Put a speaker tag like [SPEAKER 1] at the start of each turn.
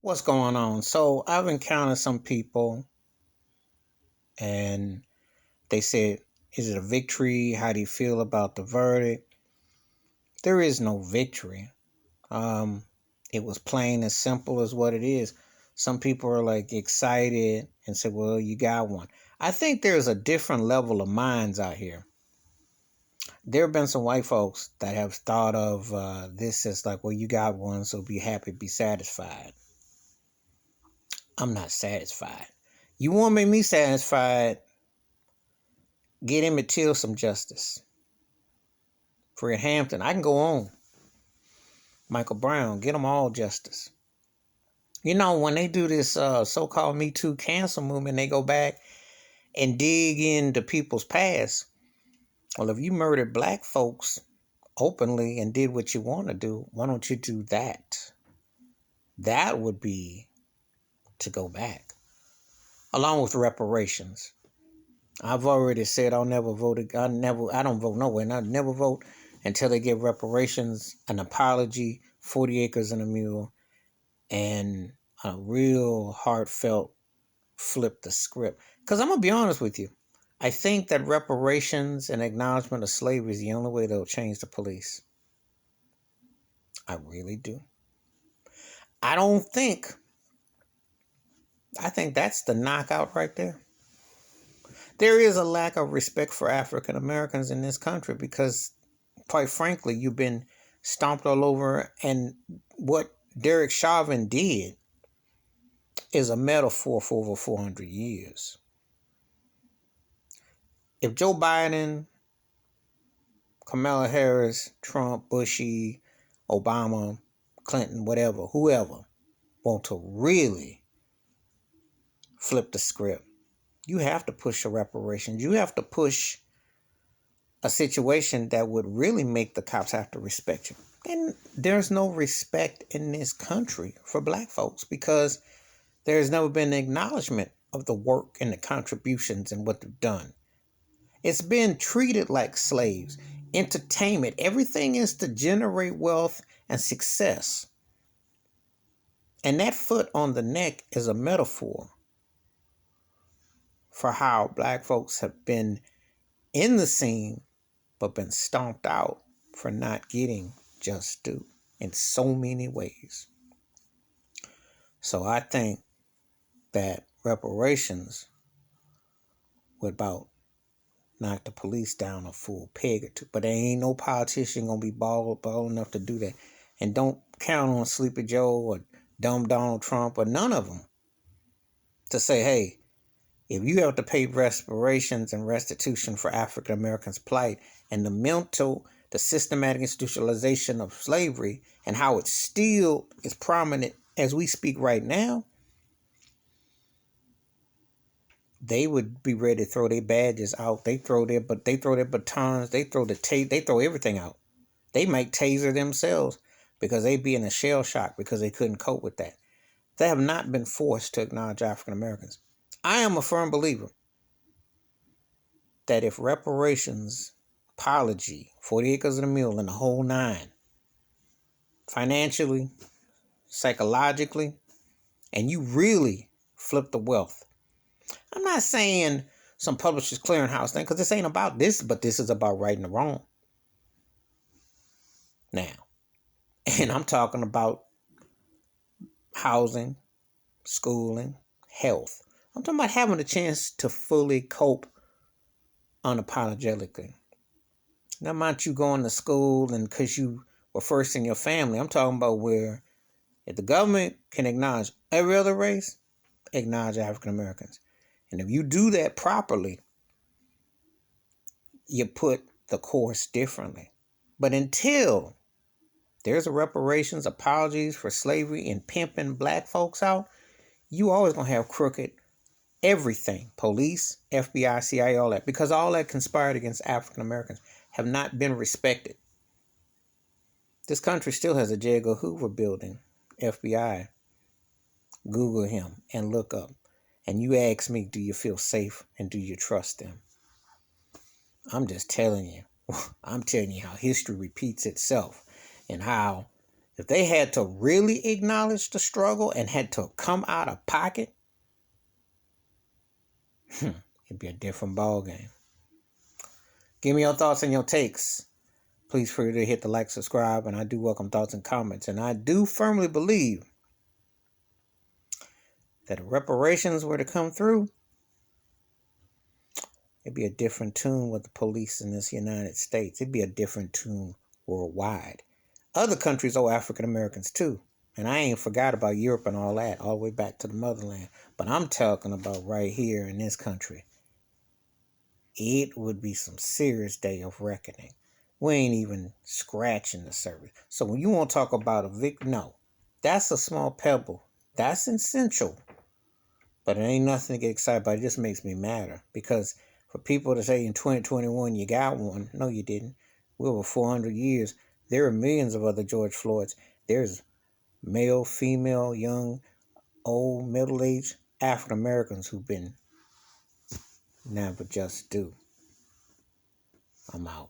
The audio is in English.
[SPEAKER 1] What's going on? So I've encountered some people and they said, is it a victory? How do you feel about the verdict? There is no victory. Um, it was plain as simple as what it is. Some people are like excited and say, well, you got one. I think there's a different level of minds out here. There have been some white folks that have thought of this as like, well, you got one, so be happy, be satisfied. I'm not satisfied. You want to make me satisfied? Get Emmett Till some justice. Fred Hampton, I can go on. Michael Brown, get them all justice. You know, when they do this so-called Me Too cancel movement, they go back and dig into people's past. Well, if you murdered black folks openly and did what you want to do, why don't you do that? That would be to go back. Along with reparations. I've already said I'll never vote. I don't vote nowhere. And I'll never vote until they give reparations, an apology, 40 acres and a mule, and a real heartfelt flip the script. Because I'm going to be honest with you. I think that reparations and acknowledgement of slavery is the only way they'll change the police. I really do. I don't think. I think that's the knockout right there. There is a lack of respect for African Americans in this country because, quite frankly, you've been stomped all over. And what Derek Chauvin did is a metaphor for over 400 years. If Joe Biden, Kamala Harris, Trump, Bushy, Obama, Clinton, whatever, whoever, want to really flip the script, you have to push a reparations. You have to push a situation that would really make the cops have to respect you. And there's no respect in this country for black folks because there's never been an acknowledgement of the work and the contributions and what they've done. It's been treated like slaves. Entertainment, everything is to generate wealth and success. And that foot on the neck is a metaphor for how black folks have been in the scene but been stomped out for not getting just due in so many ways. So I think that reparations would about knock the police down a full peg or two. But there ain't no politician gonna be bald enough to do that. And don't count on Sleepy Joe or dumb Donald Trump or none of them to say, hey, if you have to pay reparations and restitution for African Americans' plight and the systematic institutionalization of slavery and how it still is prominent as we speak right now, they would be ready to throw their badges out. They throw their batons. They throw they throw everything out. They might taser themselves because they be in a shell shock because they couldn't cope with that. They have not been forced to acknowledge African Americans. I am a firm believer that if reparations, apology, 40 acres and a mule, and the whole nine, financially, psychologically, and you really flip the wealth. I'm not saying some publishers clearinghouse thing because this ain't about this, but this is about right and wrong. Now, and I'm talking about housing, schooling, health. I'm talking about having a chance to fully cope unapologetically. Not about you going to school and because you were first in your family. I'm talking about where if the government can acknowledge every other race, acknowledge African Americans. And if you do that properly, you put the course differently. But until there's a reparations, apologies for slavery and pimping black folks out, you always going to have crooked everything. Police, FBI, CIA, all that. Because all that conspired against African Americans have not been respected. This country still has a J. Edgar Hoover building. FBI. Google him and look up. And you ask me, do you feel safe and do you trust them? I'm just telling you. I'm telling you how history repeats itself and how If they had to really acknowledge the struggle and had to come out of pocket, it'd be a different ballgame. Give me your thoughts and your takes. Please feel free to hit the like, subscribe, and I do welcome thoughts and comments. And I do firmly believe that if reparations were to come through, it'd be a different tune with the police in this United States. It'd be a different tune worldwide. Other countries owe African Americans too. And I ain't forgot about Europe and all that, all the way back to the motherland. But I'm talking about right here in this country. It would be some serious day of reckoning. We ain't even scratching the surface. So when you want to talk about a victim, no. That's a small pebble. That's essential. But it ain't nothing to get excited about. It just makes me madder. Because for people to say in 2021 you got one, no you didn't. We're over 400 years. There are millions of other George Floyds. There's male, female, young, old, middle-aged African Americans who've been never just due. I'm out.